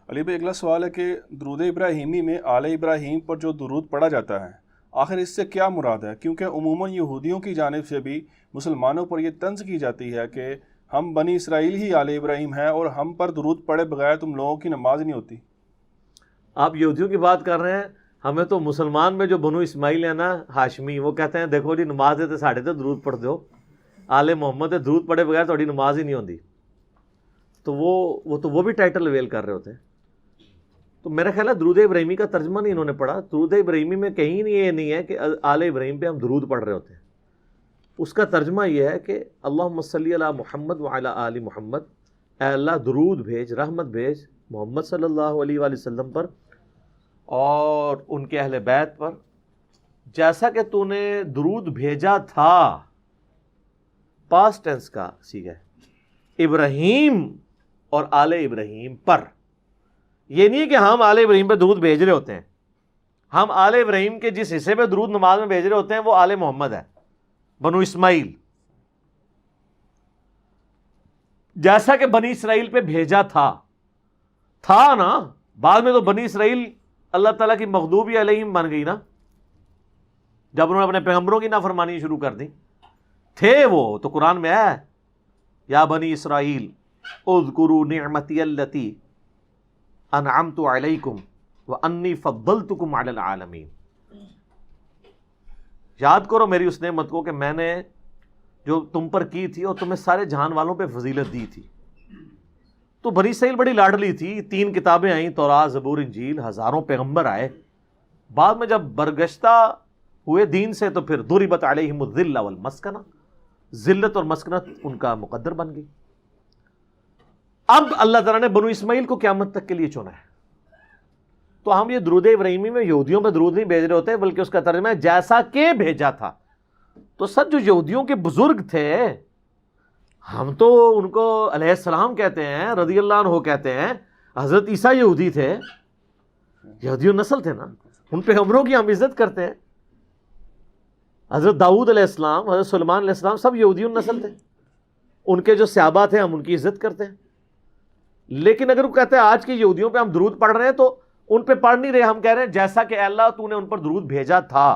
علی بھائی اگلا سوال ہے کہ درود ابراہیمی میں آل ابراہیم پر جو درود پڑھا جاتا ہے آخر اس سے کیا مراد ہے؟ کیونکہ عموماً یہودیوں کی جانب سے بھی مسلمانوں پر یہ طنز کی جاتی ہے کہ ہم بنی اسرائیل ہی آل ابراہیم ہیں اور ہم پر درود پڑھے بغیر تم لوگوں کی نماز نہیں ہوتی۔ آپ یہودیوں کی بات کر رہے ہیں، ہمیں تو مسلمان میں جو بنو اسماعیل ہیں نا ہاشمی، وہ کہتے ہیں دیکھو جی نماز ہے تو ساڑھے تو درود پڑھ دو، آل محمد درود پڑھے بغیر تھوڑی نماز ہی نہیں ہوتی۔ تو وہ بھی ٹائٹل اویل کر رہے ہوتے ہیں۔ تو میرا خیال ہے درود ابراہیمی کا ترجمہ نہیں انہوں نے پڑھا۔ درود ابراہیمی میں کہیں نہیں یہ نہیں ہے کہ آل ابراہیم پہ ہم درود پڑھ رہے ہوتے ہیں۔ اس کا ترجمہ یہ ہے کہ اللہم صلی علی محمد وعلی آل محمد، اے اللہ درود بھیج، رحمت بھیج محمد صلی اللہ علیہ وآلہ وسلم پر اور ان کے اہل بیت پر، جیسا کہ تو نے درود بھیجا تھا، پاسٹ ٹینس کا صیغہ ہے، ابراہیم اور آل ابراہیم پر۔ یہ نہیں ہے کہ ہم آل ابراہیم پہ درود بھیج رہے ہوتے ہیں، ہم آل ابراہیم کے جس حصے پہ درود نماز میں بھیج رہے ہوتے ہیں وہ آل محمد ہے، بنو اسماعیل، جیسا کہ بنی اسرائیل پہ بھیجا تھا نا۔ بعد میں تو بنی اسرائیل اللہ تعالیٰ کی مغضوبی علیہم بن گئی نا، جب انہوں نے اپنے پیغمبروں کی نافرمانی شروع کر دی۔ تھے وہ تو قرآن میں ہے، یا بنی اسرائیل اذکروا نعمتی التی انعمت علیکم وانی فضلتکم علی العالمین۔ یاد کرو میری اس نعمت کو کہ میں نے جو تم پر کی تھی اور تمہیں سارے جہان والوں پہ فضیلت دی تھی۔ تو بنی اسرائیل بڑی لاڈلی تھی، 3 کتابیں آئیں، تورات، زبور، انجیل، ہزاروں پیغمبر آئے۔ بعد میں جب برگشتہ ہوئے دین سے تو پھر ضربت علیہم الذلہ والمسکنہ، ذلت اور مسکنت ان کا مقدر بن گئی۔ اب اللہ تعالیٰ نے بنو اسماعیل کو قیامت تک کے لیے چنا ہے۔ تو ہم یہ درود ابراہیمی میں یہودیوں پہ درود نہیں بھیج رہے ہوتے، بلکہ اس کا ترجمہ ہے جیسا کہ بھیجا تھا۔ تو سر جو یہودیوں کے بزرگ تھے، ہم تو ان کو علیہ السلام کہتے ہیں، رضی اللہ عنہ کہتے ہیں۔ حضرت عیسیٰ یہودی تھے، یہودی نسل تھے نا، ان پیغمبروں کی ہم عزت کرتے ہیں۔ حضرت داؤد علیہ السلام، حضرت سلیمان علیہ السلام سب یہودی نسل تھے، ان کے جو صحابہ تھے ہم ان کی عزت کرتے ہیں۔ لیکن اگر وہ کہتے ہیں آج کے یہودیوں پہ ہم درود پڑھ رہے ہیں، تو ان پہ پڑھ نہیں رہے، ہم کہہ رہے ہیں جیسا کہ اللہ تو نے ان پر درود بھیجا تھا۔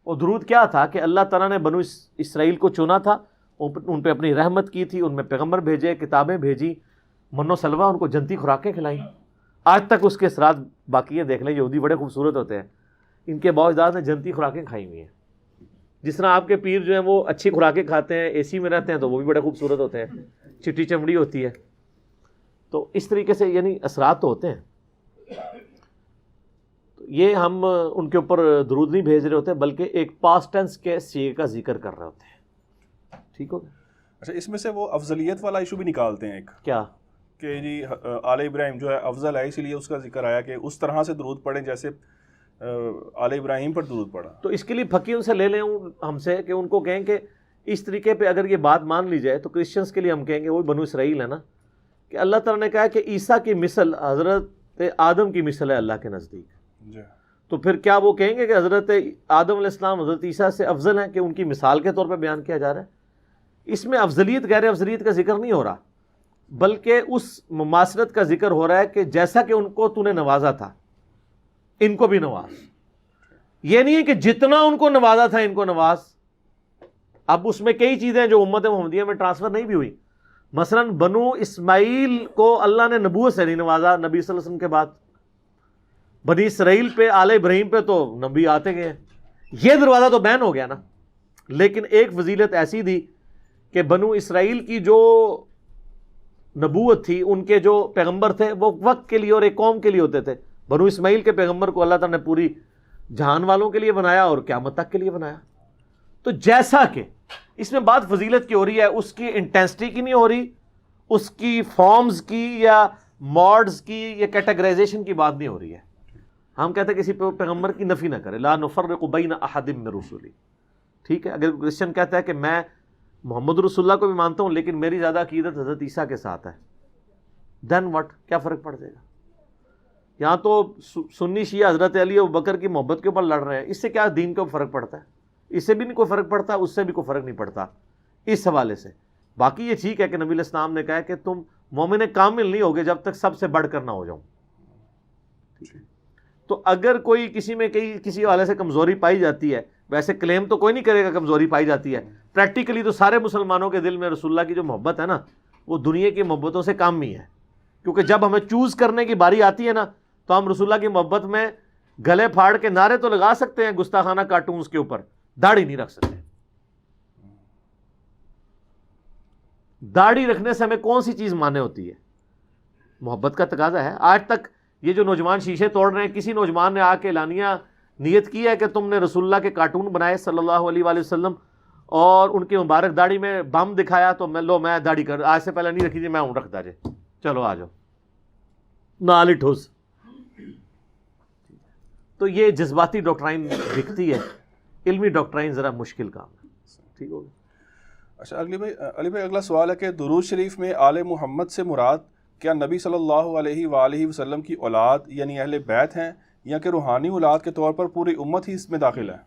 اور درود کیا تھا کہ اللہ تعالیٰ نے بنو اسرائیل کو چنا تھا، ان پہ اپنی رحمت کی تھی، ان میں پیغمبر بھیجے، کتابیں بھیجی، من و سلوہ، ان کو جنتی خوراکیں کھلائیں۔ آج تک اس کے اثرات باقی ہیں۔ دیکھ لیں یہودی بڑے خوبصورت ہوتے ہیں، ان کے باؤ اجداد نے جنتی خوراکیں کھائی ہوئی ہیں۔ جس طرح آپ کے پیر جو ہیں وہ اچھی خوراکیں کھاتے ہیں، اے سی میں رہتے ہیں، تو وہ بھی بڑے خوبصورت ہوتے ہیں، چٹی چمڑی ہوتی ہے۔ تو اس طریقے سے یعنی اثرات تو ہوتے ہیں۔ یہ ہم ان کے اوپر درود نہیں بھیج رہے ہوتے، بلکہ ایک پاسٹ ٹینس کے صیغے کا ذکر کر رہے ہوتے ہیں۔ ٹھیک ہو گیا؟ اچھا، اس میں سے وہ افضلیت والا ایشو بھی نکالتے ہیں ایک، کیا کہ جی آل ابراہیم جو ہے افضل ہے، اسی لیے اس کا ذکر آیا کہ اس طرح سے درود پڑھیں جیسے آل ابراہیم پر درود پڑھا۔ تو اس کے لیے پھکی ان سے لے لیں ہم سے کہ ان کو کہیں کہ اس طریقے پہ اگر یہ بات مان لی جائے تو کرسچنس کے لیے ہم کہیں گے، وہ بنو اسرائیل ہے نا، کہ اللہ تعالیٰ نے کہا کہ عیسیٰ کی مثل حضرت آدم کی مثل ہے اللہ کے نزدیک۔ جی، تو پھر کیا وہ کہیں گے کہ حضرت آدم علیہ السلام حضرت عیسیٰ سے افضل ہیں، کہ ان کی مثال کے طور پہ بیان کیا جا رہا ہے؟ اس میں افضلیت غیر افضلیت کا ذکر نہیں ہو رہا، بلکہ اس مماثلت کا ذکر ہو رہا ہے کہ جیسا کہ ان کو تو نے نوازا تھا ان کو بھی نواز۔ یہ نہیں ہے کہ جتنا ان کو نوازا تھا ان کو نواز۔ اب اس میں کئی چیزیں جو امت محمدیہ میں ٹرانسفر نہیں بھی ہوئی، مثلا بنو اسماعیل کو اللہ نے نبوت سے نہیں نوازا نبی صلی اللہ علیہ وسلم کے بعد، بنی اسرائیل پہ آل ابراہیم پہ تو نبی آتے گئے، یہ دروازہ تو بین ہو گیا نا۔ لیکن ایک فضیلت ایسی تھی کہ بنو اسرائیل کی جو نبوت تھی، ان کے جو پیغمبر تھے وہ وقت کے لیے اور ایک قوم کے لیے ہوتے تھے۔ بنو اسماعیل کے پیغمبر کو اللہ تعالیٰ نے پوری جہان والوں کے لیے بنایا اور قیامت تک کے لیے بنایا۔ تو جیسا کہ اس میں بات فضیلت کی ہو رہی ہے، اس کی انٹینسٹی کی نہیں ہو رہی، اس کی فارمز کی یا موڈز کی یا کیٹیگرائزیشن کی بات نہیں ہو رہی ہے۔ ہم کہتے ہیں کسی پیغمبر کی نفی نہ کرے، لا نفرق بین احد من رسلی۔ ٹھیک ہے، اگر کرسچن کہتا ہے کہ میں محمد رسول اللہ کو بھی مانتا ہوں لیکن میری زیادہ عقیدت حضرت عیسیٰ کے ساتھ ہے، دین واٹ، کیا فرق پڑ جائے گا؟ یہاں تو سنی شیعہ حضرت علی اور بکر کی محبت کے اوپر لڑ رہے ہیں، اس سے کیا دین کا فرق پڑتا ہے؟ اس سے بھی نہیں کوئی فرق پڑتا، اس سے بھی کوئی فرق نہیں پڑتا اس حوالے سے۔ باقی یہ ٹھیک ہے کہ نبی علیہ السلام نے کہا کہ تم مومن کامل نہیں ہوگے جب تک سب سے بڑھ کر نہ ہو جاؤں۔ تو اگر کوئی کسی میں کسی حوالے سے کمزوری پائی جاتی ہے، ویسے کلیم تو کوئی نہیں کرے گا کمزوری پائی جاتی ہے، پریکٹیکلی تو سارے مسلمانوں کے دل میں رسول اللہ کی جو محبت ہے نا وہ دنیا کی محبتوں سے کم ہی ہے، کیونکہ جب ہمیں چوز کرنے کی باری آتی ہے نا تو ہم رسول اللہ کی محبت میں گلے پھاڑ کے نعرے تو لگا سکتے ہیں گستاخانہ کارٹونز کے اوپر، داڑھی نہیں رکھ سکتے۔ داڑھی رکھنے سے ہمیں کون سی چیز مانے ہوتی ہے؟ محبت کا تقاضا ہے۔ آج تک یہ جو نوجوان شیشے توڑ رہے ہیں، کسی نوجوان نے آ کے اعلانیہ نیت کی ہے کہ تم نے رسول اللہ کے کارٹون بنائے صلی اللہ علیہ وآلہ وسلم اور ان کی مبارک داڑھی میں بم دکھایا تو میں داڑھی کر آج سے پہلے نہیں رکھی تھی، میں ہوں رکھتا جے، چلو آ جاؤ نال ٹھوس۔ تو یہ جذباتی ڈاکٹرائن دکھتی ہے، علمی ڈاکٹرائن ذرا مشکل کام ہے۔ ٹھیک ہوگا۔ اچھا علی بھائی اگلا سوال ہے کہ درود شریف میں آل محمد سے مراد کیا نبی صلی اللہ علیہ وآلہ وسلم کی اولاد یعنی اہل بیت ہیں، یا کہ روحانی اولاد کے طور پر پوری امت ہی اس میں داخل ہے؟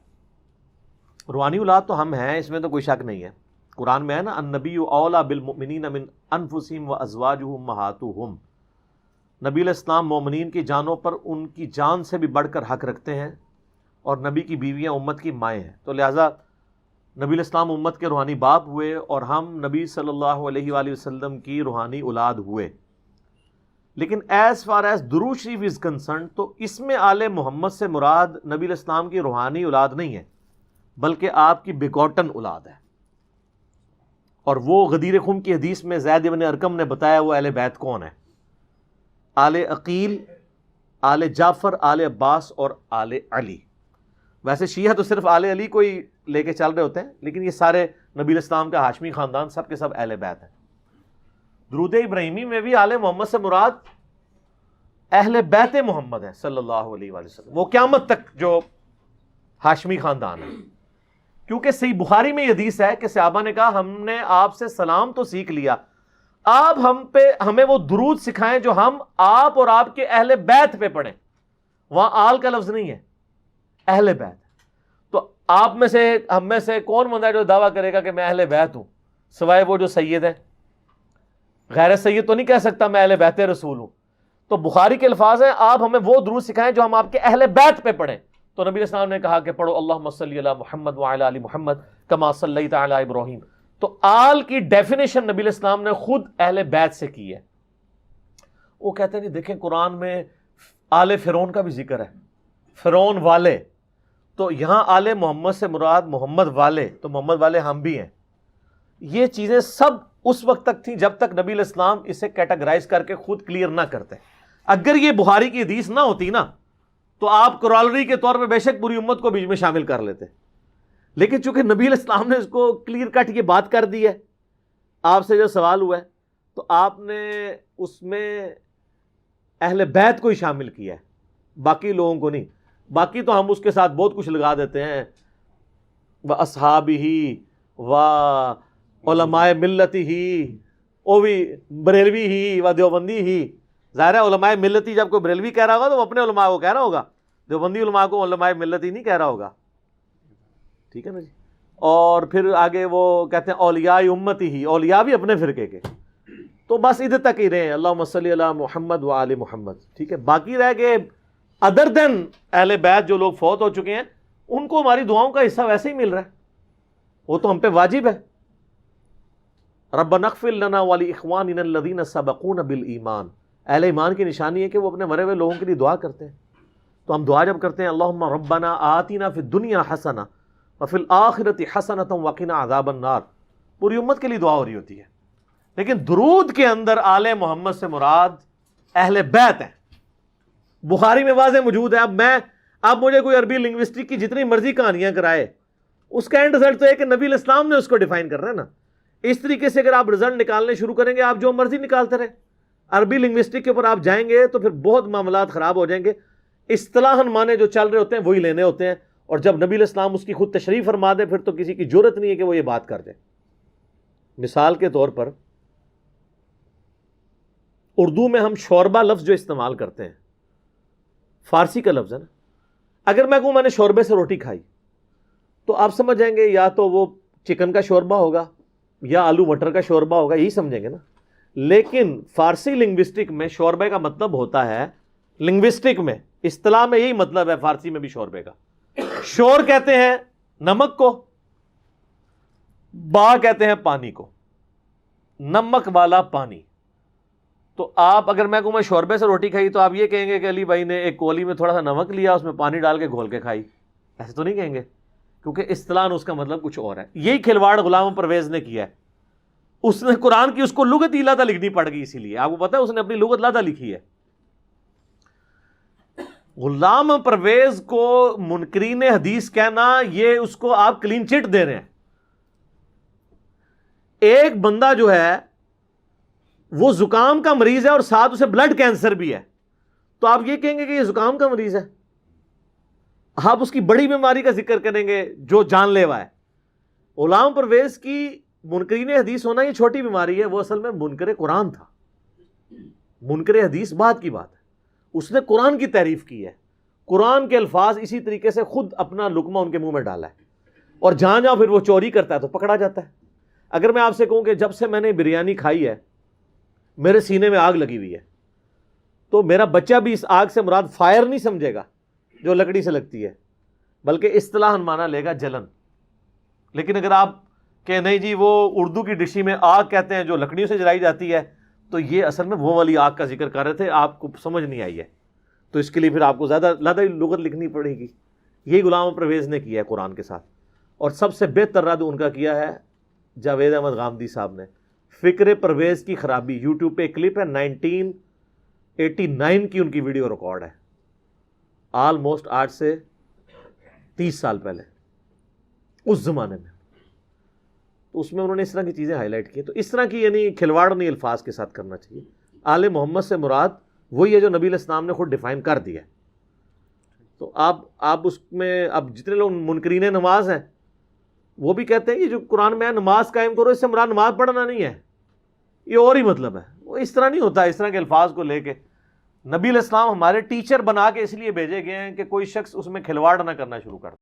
روحانی اولاد تو ہم ہیں، اس میں تو کوئی شک نہیں ہے۔ قرآن میں ہے نا النبی اولیٰ بالمؤمنین من انفسہم وازواجہ امہاتہم، نبی علیہ السلام مومنین کی جانوں پر ان کی جان سے بھی بڑھ کر حق رکھتے ہیں، اور نبی کی بیویاں امت کی مائیں ہیں، تو لہٰذا نبی علیہ السلام امت کے روحانی باپ ہوئے اور ہم نبی صلی اللہ علیہ وآلہ وسلم کی روحانی اولاد ہوئے۔ لیکن ایز فار ایز درود شریف از کنسرن تو اس میں آل محمد سے مراد نبی علیہ السلام کی روحانی اولاد نہیں ہے، بلکہ آپ کی بیگوٹن اولاد ہے۔ اور وہ غدیر خم کی حدیث میں زید بن ارقم نے بتایا وہ اہل بیت کون ہے، آل عقیل، آل جعفر، آل عباس اور آل علی۔ ویسے شیعہ تو صرف آل علی کو ہی لے کے چل رہے ہوتے ہیں، لیکن یہ سارے نبی علیہ السلام کا ہاشمی خاندان سب کے سب اہل بیت ہیں۔ درود ابراہیمی میں بھی آل محمد سے مراد اہل بیت محمد ہے صلی اللہ علیہ وآلہ وسلم، وہ قیامت تک جو ہاشمی خاندان ہے، کیونکہ صحیح بخاری میں یہ حدیث ہے کہ صحابہ نے کہا ہم نے آپ سے سلام تو سیکھ لیا، آپ ہمیں وہ درود سکھائیں جو ہم آپ اور آپ کے اہل بیت پہ پڑھیں۔ وہاں آل کا لفظ نہیں ہے، اہل بیت۔ تو آپ میں سے ہم میں سے کون بندہ ہے جو دعویٰ کرے گا کہ میں اہل بیت ہوں، سوائے وہ جو سید ہے؟ غیر سید تو نہیں کہہ سکتا میں اہل بیت رسول ہوں۔ تو بخاری کے الفاظ ہیں آپ ہمیں وہ درود سکھائیں جو ہم آپ کے اہل بیت پہ پڑھیں۔ تو نبی علیہ السلام نے کہا کہ پڑھو اللہم صلی علی محمد وعلی آل محمد کما صلیت علی ابراہیم۔ تو آل کی ڈیفینیشن نبی علیہ السلام نے خود اہل بیت سے کی ہے۔ وہ کہتے ہیں دیکھیں قرآن میں آل فرعون کا بھی ذکر ہے، فرعون والے، تو یہاں آل محمد سے مراد محمد والے، تو محمد والے ہم بھی ہیں۔ یہ چیزیں سب اس وقت تک تھیں جب تک نبی علیہ السلام اسے کیٹاگرائز کر کے خود کلیئر نہ کرتے۔ اگر یہ بخاری کی حدیث نہ ہوتی نا تو آپ کرالری کے طور پہ بے شک پوری امت کو بیچ میں شامل کر لیتے، لیکن چونکہ نبی علیہ السلام نے اس کو کلیئر کٹ یہ بات کر دی ہے، آپ سے جو سوال ہوا ہے تو آپ نے اس میں اہل بیت کو ہی شامل کیا ہے، باقی لوگوں کو نہیں۔ باقی تو ہم اس کے ساتھ بہت کچھ لگا دیتے ہیں، وَأَصْحَابِهِ وَعُلَمَاءِ مِلَّتِهِ، وہ بھی بریلوی ہی و دیوبندی ہی۔ ظاہر ہے علماء ملتی جب کوئی بریلوی کہہ رہا ہوگا تو وہ اپنے علماء کو کہہ رہا ہوگا، دیوبندی علماء کو علماء ملتی نہیں کہہ رہا ہوگا، ٹھیک ہے نا جی۔ اور پھر آگے وہ کہتے ہیں اولیاء امتی ہی، اولیاء بھی اپنے فرقے کے۔ تو بس ادھر تک ہی رہے اللہم صلی علی محمد و آل محمد، ٹھیک ہے۔ باقی رہ گئے ادر دین اہل بیت جو لوگ فوت ہو چکے ہیں، ان کو ہماری دعاؤں کا حصہ ویسے ہی مل رہا ہے، وہ تو ہم پہ واجب ہے۔ ربنا اغفر لنا ولاخواننا الذین سبقونا بالایمان، اہل ایمان کی نشانی ہے کہ وہ اپنے مرے ہوئے لوگوں کے لیے دعا کرتے ہیں۔ تو ہم دعا جب کرتے ہیں اللہم ربنا آتنا فی الدنیا حسنہ وفی الآخرۃ حسنۃ وقنا عذاب النار، پوری امت کے لیے دعا ہو رہی ہوتی ہے۔ لیکن درود کے اندر آل محمد سے مراد اہل بیت ہیں، بخاری میں واضح موجود ہے۔ اب مجھے کوئی عربی لنگوسٹک کی جتنی مرضی کہانیاں کرائے، اس کا اینڈ رزلٹ تو ہے کہ نبی علیہ السلام نے اس کو ڈیفائن کرنا ہے نا۔ اس طریقے سے اگر آپ رزلٹ نکالنے شروع کریں گے، آپ جو مرضی نکالتے رہے، عربی لنگوسٹک کے اوپر آپ جائیں گے تو پھر بہت معاملات خراب ہو جائیں گے۔ اصطلاحاً معنی جو چل رہے ہوتے ہیں وہی لینے ہوتے ہیں، اور جب نبی علیہ السلام اس کی خود تشریح فرما دے پھر تو کسی کی جرت نہیں ہے کہ وہ یہ بات کر دے۔ مثال کے طور پر اردو میں ہم شوربہ لفظ جو استعمال کرتے ہیں، فارسی کا لفظ ہے نا۔ اگر میں کہوں میں نے شوربے سے روٹی کھائی تو آپ سمجھ جائیں گے یا تو وہ چکن کا شوربہ ہوگا یا آلو مٹر کا شوربہ ہوگا، یہی سمجھیں گے نا۔ لیکن فارسی لنگوسٹک میں شوربے کا مطلب ہوتا ہے، لنگوسٹک میں اصطلاح میں یہی مطلب ہے فارسی میں بھی شوربے کا. شور کہتے ہیں نمک کو، با کہتے ہیں پانی کو، نمک والا پانی. تو آپ اگر میں کہوں میں شوربے سے روٹی کھائی تو آپ یہ کہیں گے کہ علی بھائی نے ایک کولی میں تھوڑا سا نمک لیا، اس میں پانی ڈال کے گھول کے کھائی، ایسے تو نہیں کہیں گے، کیونکہ اصطلاح اس کا مطلب کچھ اور ہے. یہی کھلواڑ غلام پرویز نے کیا ہے. اس نے قرآن کی اس کو لغت ہی لاتا لکھنی پڑ گئی، اسی لیے آپ کو پتا ہے اس نے اپنی لغت لاتا لکھی ہے. غلام پرویز کو منکرین حدیث کہنا، یہ اس کو آپ کلین چٹ دے رہے ہیں. ایک بندہ جو ہے وہ زکام کا مریض ہے اور ساتھ اسے بلڈ کینسر بھی ہے، تو آپ یہ کہیں گے کہ یہ زکام کا مریض ہے؟ آپ اس کی بڑی بیماری کا ذکر کریں گے جو جان لیوا ہے. غلام پرویز کی منکرین حدیث ہونا یہ چھوٹی بیماری ہے، وہ اصل میں منکر قرآن تھا. منکر حدیث بعد کی بات ہے، اس نے قرآن کی تعریف کی ہے، قرآن کے الفاظ اسی طریقے سے خود اپنا لقمہ ان کے منہ میں ڈالا ہے، اور جہاں جہاں پھر وہ چوری کرتا ہے تو پکڑا جاتا ہے. اگر میں آپ سے کہوں کہ جب سے میں نے بریانی کھائی ہے میرے سینے میں آگ لگی ہوئی ہے، تو میرا بچہ بھی اس آگ سے مراد فائر نہیں سمجھے گا جو لکڑی سے لگتی ہے، بلکہ اصطلاحاً مانا لے گا جلن. لیکن اگر آپ کہ نہیں جی وہ اردو کی ڈشی میں آگ کہتے ہیں جو لکڑیوں سے جلائی جاتی ہے، تو یہ اصل میں وہ والی آگ کا ذکر کر رہے تھے، آپ کو سمجھ نہیں آئی ہے، تو اس کے لیے پھر آپ کو زیادہ لغت لکھنی پڑے گی. یہی غلام پرویز نے کیا ہے قرآن کے ساتھ. اور سب سے بہتر رد ان کا کیا ہے جاوید احمد غامدی صاحب نے. فکر پرویز کی خرابی، یوٹیوب پہ ایک کلپ ہے 1989 کی ان کی ویڈیو ریکارڈ ہے، آلموسٹ 8 سے 30 سال پہلے اس زمانے میں. تو اس میں انہوں نے اس طرح کی چیزیں ہائی لائٹ کی. تو اس طرح کی یعنی کھلواڑ نہیں الفاظ کے ساتھ کرنا چاہیے. آل محمد سے مراد وہی ہے جو نبی علیہ السلام نے خود ڈیفائن کر دیا. تو آپ اس میں اب جتنے لوگ منکرین نماز ہیں وہ بھی کہتے ہیں کہ جو قرآن میں ہے نماز قائم کرو، اس سے مراد نماز پڑھنا نہیں ہے، یہ اور ہی مطلب ہے. وہ اس طرح نہیں ہوتا. اس طرح کے الفاظ کو لے کے نبی علیہ السلام ہمارے ٹیچر بنا کے اس لیے بھیجے گئے ہیں کہ کوئی شخص اس میں کھلواڑ نہ کرنا شروع کر.